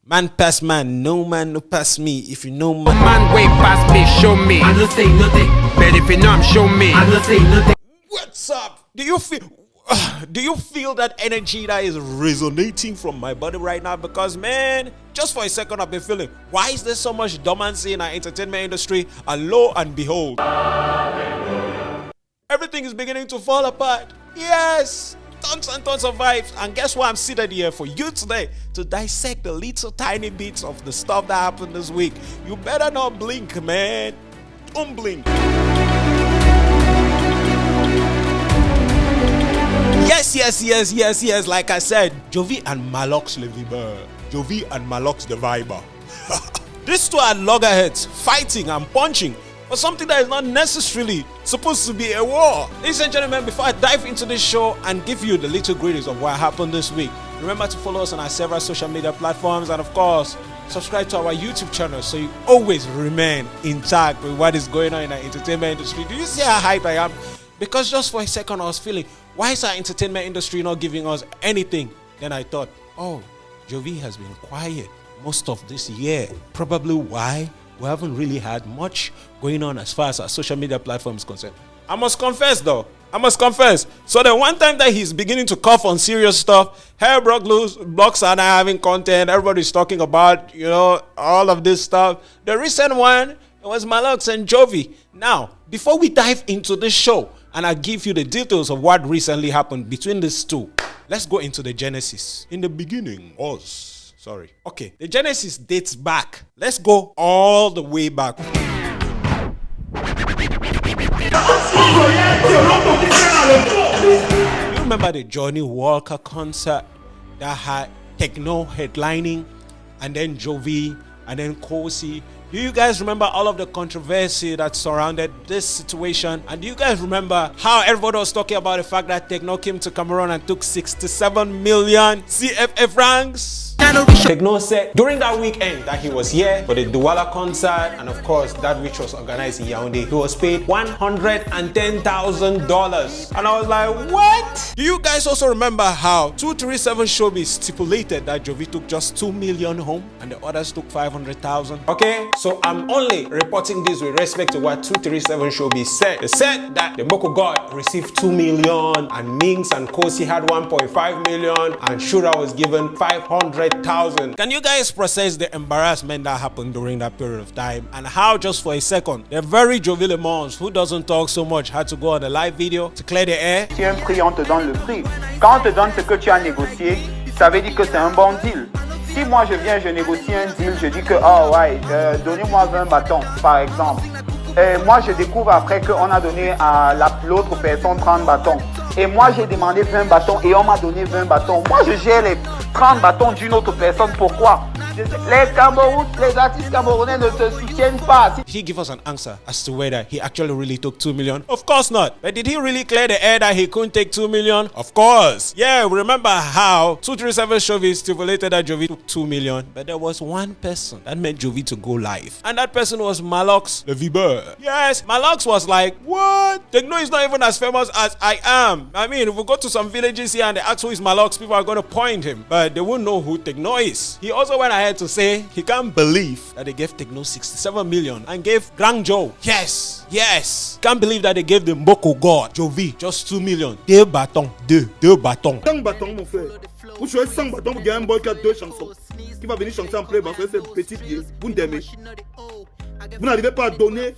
Man pass man, no man no pass me. If you know man way past me, show me. I don't say nothing. But if you know I'm show me. I don't say nothing. What's up? Do you feel that energy that is resonating from my body right now? Because man, just for a second I've been feeling, why is there so much dormancy in our entertainment industry? And lo and behold, everything is beginning to fall apart. Yes, tons and tons of vibes. And guess what? I'm seated here for you today to dissect the little tiny bits of the stuff that happened this week. You better not blink, man. Don't blink. Yes. Like I said, Jovi and Maahlox le Viber. Jovi and Maahlox the Viber. These two are loggerheads fighting and punching for something that is not necessarily supposed to be a war. Ladies and gentlemen, before I dive into this show and give you the little greetings of what happened this week, remember to follow us on our several social media platforms and of course, subscribe to our YouTube channel so you always remain intact with what is going on in our entertainment industry. Do you see how hyped I am? Because just for a second I was feeling, why is our entertainment industry not giving us anything? Then I thought, oh, Jovi has been quiet most of this year. Probably why we haven't really had much going on as far as our social media platform is concerned. I must confess though. So the one time that he's beginning to cough on serious stuff, hair blocks are now having content. Everybody's talking about, all of this stuff. The recent one, it was Maahlox and Jovi. Now, before we dive into this show, and I give you the details of what recently happened between these two, let's go into the genesis. In the beginning was, okay, the genesis dates back. Let's go all the way back. You remember the Johnny Walker concert that had Techno headlining, and then Jovi, and then Kosi? Do you guys remember all of the controversy that surrounded this situation? And do you guys remember how everybody was talking about the fact that Techno came to Cameroon and took 67 million CFA francs? Techno said during that weekend that he was here for the Douala concert, and of course that which was organized in Yaoundé, he was paid $110,000. And I was like, what? Do you guys also remember how 237 Showbiz stipulated that Jovi took just 2 million home and the others took 500,000? Okay, so I'm only reporting this with respect to what 237 Showbiz said. They said that the Mboko God received 2 million and Minx and Kosi had 1.5 million and Shura was given 500,000. Can you guys process the embarrassment that happened during that period of time, and how just for a second the very Jovi le Mans, who doesn't talk so much, had to go on a live video to clear the air? Si un prix, on te donne le prix. Quand on te donne ce que tu as négocié, ça veut dire que c'est un bon deal. Si moi je viens, je négocie un deal, je dis que oh ouais, donnez-moi 20 bâtons par exemple. Et moi je découvre après qu'on a donné à l'autre personne 30 bâtons. Et moi j'ai demandé 20 bâtons et on m'a donné 20 bâtons. Moi je gère les 30 bâtons d'une autre personne. Pourquoi? Les artistes camerounais ne se soutiennent pas. Did he give us an answer as to whether he actually really took 2 million? Of course not. But did he really clear the air that he couldn't take 2 million? Of course. Yeah, remember how 237 Showbiz stipulated that Jovi took 2 million, but there was one person that made Jovi to go live, and that person was Maahlox le Viber. Yes, Maahlox was like, what? Techno is not even as famous as I am. I mean, if we go to some villages here and they ask who is Maahlox, people are going to point him, but they won't know who Techno is. He also went ahead to say he can't believe that they gave Techno 67 million and gave Grand Joe, yes, can't believe that they gave the Mboko God, Jovi, just 2 million. Deux bâtons. 5 bâtons, mon frère. Vous choisissez 5 bâtons pour gagner un boy qui a 2 chansons. Qui va venir chanter en play parce que c'est petit pied. Vous n'aimez. Vous n'arrivez pas à donner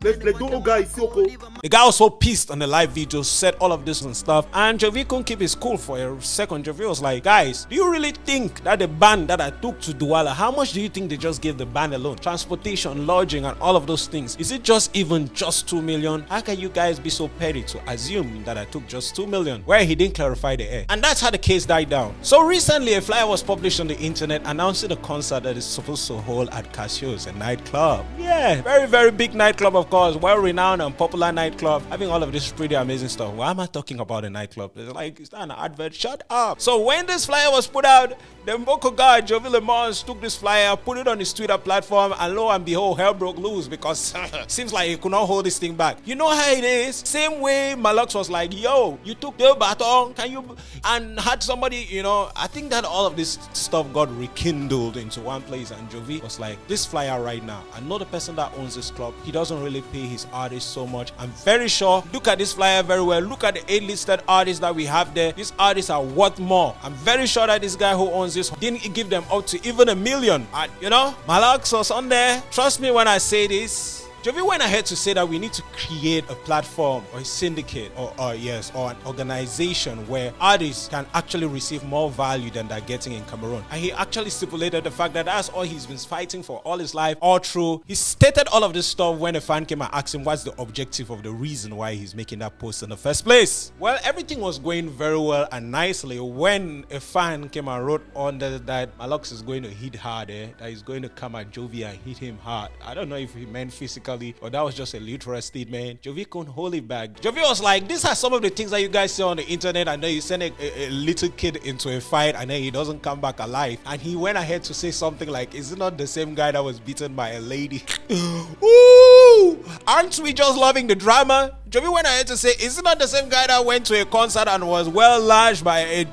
les deux gars ici au co. The guy was so pissed on the live video, said all of this and stuff, and Jovi couldn't keep his cool for a second. Jovi was like, guys, do you really think that the band that I took to Douala, how much do you think they just gave the band alone? Transportation, lodging, and all of those things. Is it just 2 million? How can you guys be so petty to assume that I took just 2 million? Where he didn't clarify the air. And that's how the case died down. So recently, a flyer was published on the internet announcing a concert that is supposed to hold at Casio's, a nightclub. Yeah, very, very big nightclub, of course, well-renowned and popular nightclub, having all of this pretty amazing stuff. Why am I talking about a nightclub? It's like, it's not an advert. Shut up. So when this flyer was put out, the Mboko guy, Jovi and Maahlox, took this flyer, put it on his Twitter platform, and lo and behold, hell broke loose because seems like he could not hold this thing back. You know how it is? Same way Maahlox was like, yo, you took the baton, can you? And had somebody, you know, I think that all of this stuff got rekindled into one place, and Jovi was like, this flyer right now, I know the person that owns this club, he doesn't really pay his artists so much. I'm very sure, look at this flyer very well, look at the 8 listed artists that we have there. These artists are worth more. I'm very sure that this guy who owns this didn't give them up to even $1 million. And, you know, Maahlox was on there. Trust me when I say this. Jovi went ahead to say that we need to create a platform or a syndicate or an organization where artists can actually receive more value than they're getting in Cameroon. And he actually stipulated the fact that that's all he's been fighting for all his life, all through. He stated all of this stuff when a fan came and asked him what's the objective of the reason why he's making that post in the first place. Well, everything was going very well and nicely when a fan came and wrote on that Maahlox is going to hit hard, that he's going to come at Jovi and hit him hard. I don't know if he meant physically, or that was just a literal statement. Jovi couldn't hold it back. Jovi was like, these are some of the things that you guys see on the internet, and then you send a little kid into a fight and then he doesn't come back alive. And he went ahead to say something like, is it not the same guy that was beaten by a lady? Ooh, aren't we just loving the drama? Jovi went ahead to say, is it not the same guy that went to a concert and was well lashed by a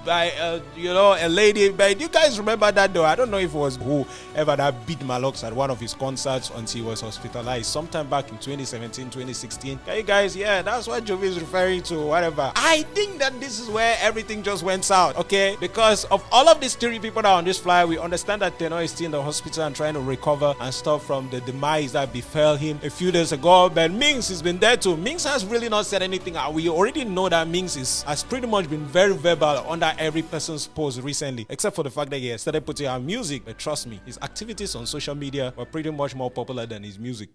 lady? But you guys remember that though? I don't know if it was whoever that beat Maahlox at one of his concerts until he was hospitalized sometime back in 2017, 2016. Okay, you guys, yeah, that's what Jovi is referring to, whatever. I think that this is where everything just went south, okay? Because of all of these 3 people that are on this flyer, we understand that Tenor is still in the hospital and trying to recover and stuff from the demise that befell him a few days ago. But Mings has been there too. Mings has really not said anything. We already know that Mings has pretty much been very verbal under every person's post recently, except for the fact that he has started putting out music. But trust me, his activities on social media were pretty much more popular than his music.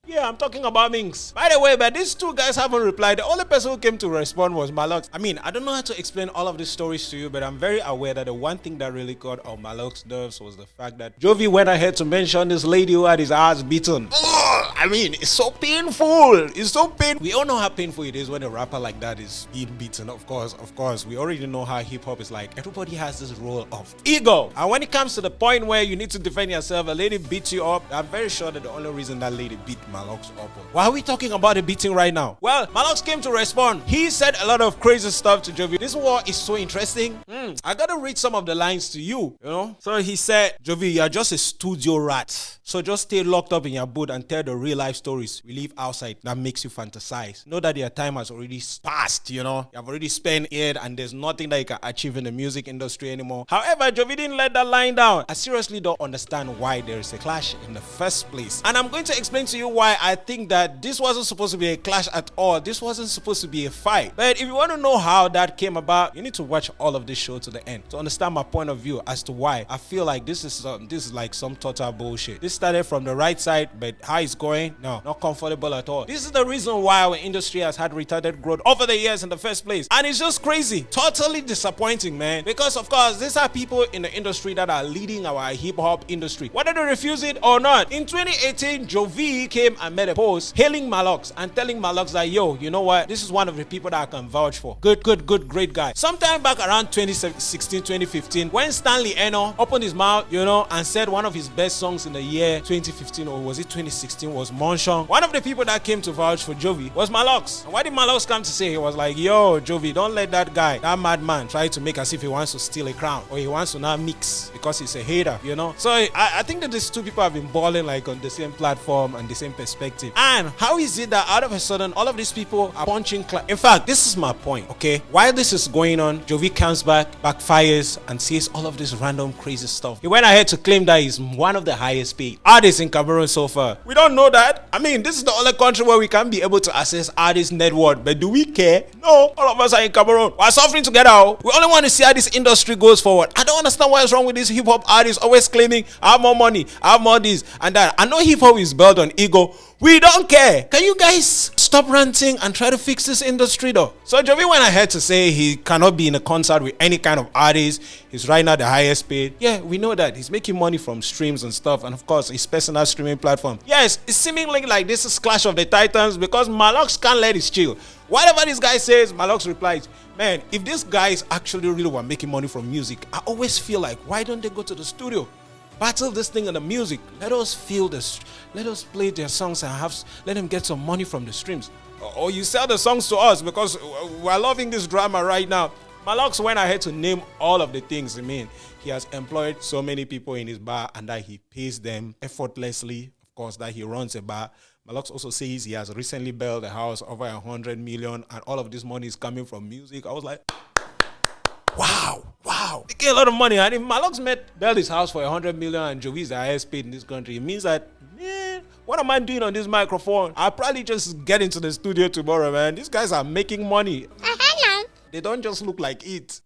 Yeah, I'm talking about Mings. By the way, but these 2 guys haven't replied. The only person who came to respond was Maahlox. I mean, I don't know how to explain all of these stories to you, but I'm very aware that the one thing that really got on Maahlox's nerves was the fact that Jovi went ahead to mention this lady who had his ass beaten. I mean, it's so painful. It's so painful. We all know how painful it is when a rapper like that is being beaten. Of course. We already know how hip-hop is like. Everybody has this role of ego. And when it comes to the point where you need to defend yourself, a lady beats you up, I'm very sure that the only reason that lady beat Maahlox up. Why are we talking about a beating right now? Well, Maahlox came to respond. He said a lot of crazy stuff to Jovi. This war is so interesting. I gotta read some of the lines to you, you know? So he said, Jovi, you're just a studio rat. So just stay locked up in your boat and tell the real life stories we live outside that makes you fantasize. Know that your time has already passed, you know? You have already spent it and there's nothing that you can achieve in the music industry anymore. However, Jovi didn't let that line down. I seriously don't understand why there is a clash in the first place. And I'm going to explain to you why I think that this wasn't supposed to be a clash at all. This wasn't supposed to be a fight. But if you want to know how that came about, you need to watch all of this show to the end to understand my point of view as to why I feel like this is like some total bullshit. This started from the right side, but how it's going, no, not comfortable at all. This is the reason why our industry has had retarded growth over the years in the first place. And it's just crazy. Totally disappointing, man. Because of course, these are people in the industry that are leading our hip-hop industry. Whether they refuse it or not. In 2018, Jovi came and made a post hailing Maahlox and telling Maahlox that, yo, you know what? This is one of the people that I can vouch for. Good, great guy. Sometime back around 2016, 2015, when Stanley Eno opened his mouth, you know, and said one of his best songs in the year 2015, or was it 2016, was Monshon. One of the people that came to vouch for Jovi was Maahlox. And what did Maahlox come to say? He was like, yo, Jovi, don't let that guy, that madman, try to make as if he wants to steal a crown or he wants to now mix because he's a hater, you know? So I think that these 2 people have been balling like on the same platform and the same perspective. And how is it that out of a sudden all of these people are punching? In fact, this is my point, okay? While this is going on, Jovi comes back, backfires, and says all of this random crazy stuff. He went ahead to claim that he's one of the highest paid artists in Cameroon so far. We don't know that. I mean, this is the only country where we can be able to access artist net worth, but do we care? No, all of us are in Cameroon. We're suffering together. We only want to see how this industry goes forward. I don't understand what is wrong with these hip-hop artists always claiming I have more money, I have more this and that. I know hip-hop is built on ego. We don't care. Can you guys stop ranting and try to fix this industry though. So Jovi went ahead to say he cannot be in a concert with any kind of artist. He's right now the highest paid. Yeah, we know that. He's making money from streams and stuff, and of course his personal streaming platform. Yes, it's seemingly like this is Clash of the Titans because Maahlox can't let it chill. Whatever this guy says, Maahlox replies, man, if these guys actually really were making money from music, I always feel like, why don't they go to the studio? Battle this thing on the music. Let us feel this. Let us play their songs and let them get some money from the streams. Or you sell the songs to us because we're loving this drama right now. Maahlox went ahead to name all of the things. I mean, he has employed so many people in his bar and that he pays them effortlessly. Of course, that he runs a bar. Maahlox also says he has recently built a house over 100 million and all of this money is coming from music. I was like, wow. They get a lot of money. And if Maahlox built his house for 100 million and Jovi is the highest paid in this country, it means that, man, what am I doing on this microphone? I'll probably just get into the studio tomorrow, man. These guys are making money. They don't just look like it.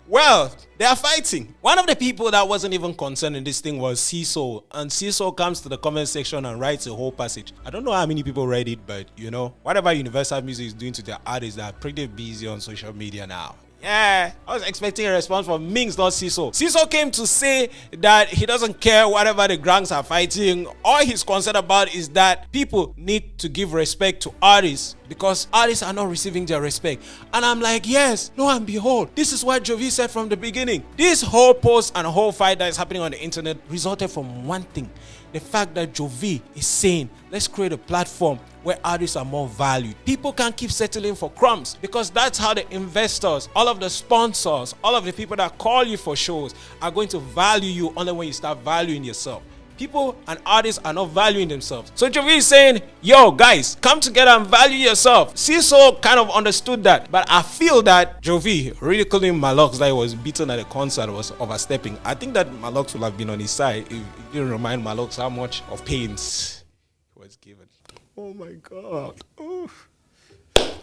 Well, they are fighting. One of the people that wasn't even concerned in this thing was Ciso. And Ciso comes to the comment section and writes a whole passage. I don't know how many people read it, but you know, whatever Universal Music is doing to their artists, they are pretty busy on social media now. Yeah, I was expecting a response from Mings, not Ciso. Ciso came to say that he doesn't care whatever the Grangs are fighting. All he's concerned about is that people need to give respect to artists because artists are not receiving their respect. And I'm like, yes, lo and behold, this is what Jovi said from the beginning. This whole post and whole fight that is happening on the internet resulted from one thing. The fact that Jovi is saying, let's create a platform where artists are more valued. People can't keep settling for crumbs because that's how the investors, all of the sponsors, all of the people that call you for shows are going to value you only when you start valuing yourself. People and artists are not valuing themselves. So Jovi is saying, yo, guys, come together and value yourself. Ciso kind of understood that. But I feel that Jovi ridiculing Maahlox that he was beaten at a concert was overstepping. I think that Maahlox would have been on his side if he didn't remind Maahlox how much of pains he was given. Oh my God. Oof.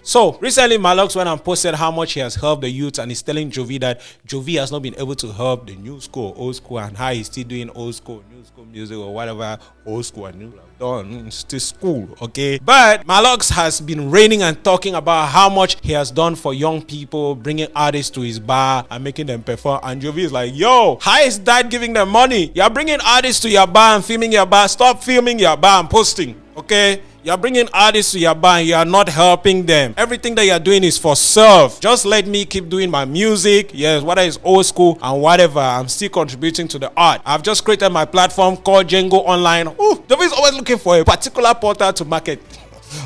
So recently Maahlox went and posted how much he has helped the youth and he's telling Jovi that Jovi has not been able to help the new school, old school, and how he's still doing old school, new school music or whatever old school and new have done. It's still school, okay? But Maahlox has been raining and talking about how much he has done for young people, bringing artists to his bar and making them perform. And Jovi is like, yo, how is that giving them money? You're bringing artists to your bar and filming your bar. Stop filming your bar and posting, okay? You're bringing artists to your bar and you're not helping them. Everything that you're doing is for self. Just let me keep doing my music. Yes, whether it's old school and whatever, I'm still contributing to the art. I've just created my platform called Django Online. Ooh, Jovi's always looking for a particular portal to market.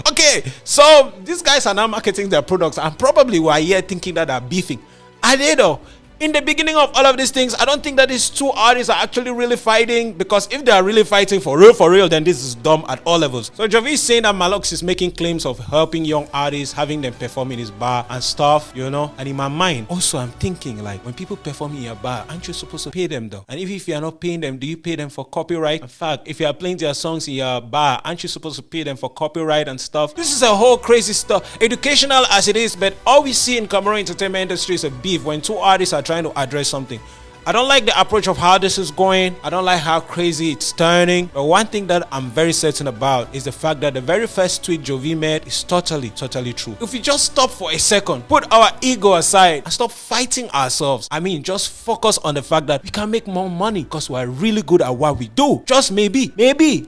Okay, so these guys are now marketing their products and probably were here thinking that they're beefing. Are they though? In the beginning of all of these things, I don't think that these two artists are actually really fighting, because if they are really fighting for real, then this is dumb at all levels. So Jovi is saying that Maahlox is making claims of helping young artists, having them perform in his bar and stuff, you know. And in my mind, also I'm thinking like, when people perform in your bar, aren't you supposed to pay them though? And if you are not paying them, do you pay them for copyright? In fact, if you are playing their songs in your bar, aren't you supposed to pay them for copyright and stuff? This is a whole crazy stuff, educational as it is, but all we see in Cameroon entertainment industry is a beef when two artists are trying to address something. I don't like the approach of how this is going. I don't like how crazy it's turning. But one thing that I'm very certain about is the fact that the very first tweet Jovi made is totally true. If we just stop for a second, put our ego aside and stop fighting ourselves. I mean, just focus on the fact that we can make more money because we're really good at what we do. Just maybe,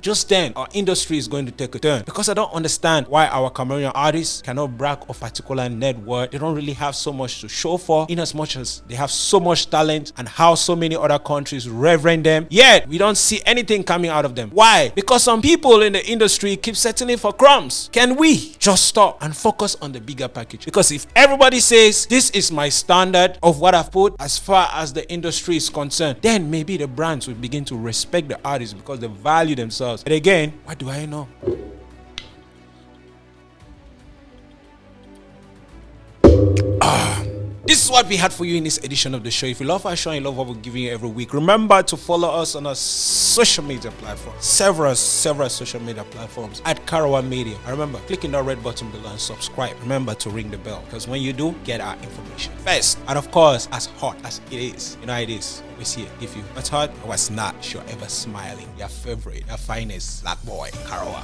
just then our industry is going to take a turn. Because I don't understand why our Cameroonian artists cannot brag of particular net worth. They don't really have so much to show for, in as much as they have so much talent and how so many other countries reverend them, yet we don't see anything coming out of them. Why? Because some people in the industry keep settling for crumbs. Can we just stop and focus on the bigger package? Because if everybody says this is my standard of what I've put as far as the industry is concerned, then maybe the brands will begin to respect the artists because they value themselves. But again, what do I know? This is what we had for you in this edition of the show. If you love our show and you love what we're giving you every week, remember to follow us on our social media platforms. Several social media platforms at Karawa Media. And remember, click in that red button below and subscribe. Remember to ring the bell, because when you do, get our information first. And of course, as hot as it is, you know how it is. We see it. If you what's hot, what's not, you're ever smiling. Your favorite, your finest black boy, Karawa.